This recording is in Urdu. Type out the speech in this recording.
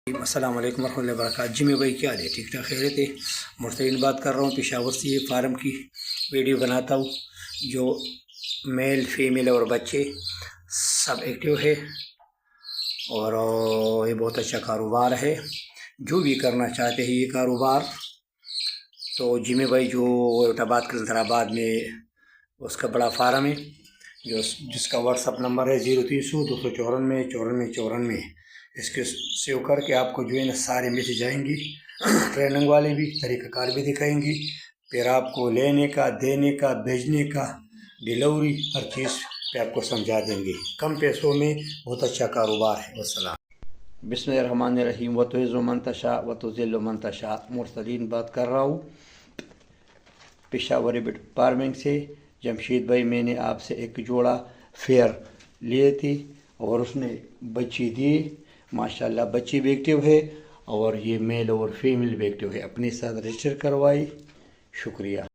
السلام علیکم ورحمۃ اللہ وبرکاتہ۔ جی میں بھائی کیا حال ہے؟ ٹھیک ٹھاک خیریت ہے؟ مرتین بات کر رہا ہوں، پشاور سے یہ فارم کی ویڈیو بناتا ہوں جو میل فیمیل اور بچے سب ایکٹیو ہے، اور یہ بہت اچھا کاروبار ہے۔ جو بھی کرنا چاہتے ہیں یہ کاروبار تو جی میں بھائی جو آباد کلندر آباد میں اس کا بڑا فارم ہے جس کا واٹس اپ نمبر ہے 0300 294 94 94۔ اس کے سیو کر کے آپ کو جو ہے نا سارے میسیج آئیں گی، ٹریننگ والے بھی طریقہ کار بھی دکھائیں گی، پھر آپ کو لینے کا، دینے کا، بھیجنے کا، ڈیلیوری ہر چیز پہ آپ کو سمجھا دیں گے۔ کم پیسوں میں بہت اچھا کاروبار ہے۔ والسلام۔ بسم اللہ الرحمن الرحیم۔ وتعز من تشاء وتذل من تشاء۔ مرسلین بات کر رہا ہوں پشاور فارمنگ سے۔ جمشید بھائی میں نے آپ سے ایک جوڑا فیئر لیے تھے اور اس نے بچی دی، ماشاءاللہ بچی بھی ایکٹیو ہے اور یہ میل اور فیمیل بھی ایکٹیو ہے۔ اپنے ساتھ رجسٹر کروائی۔ شکریہ۔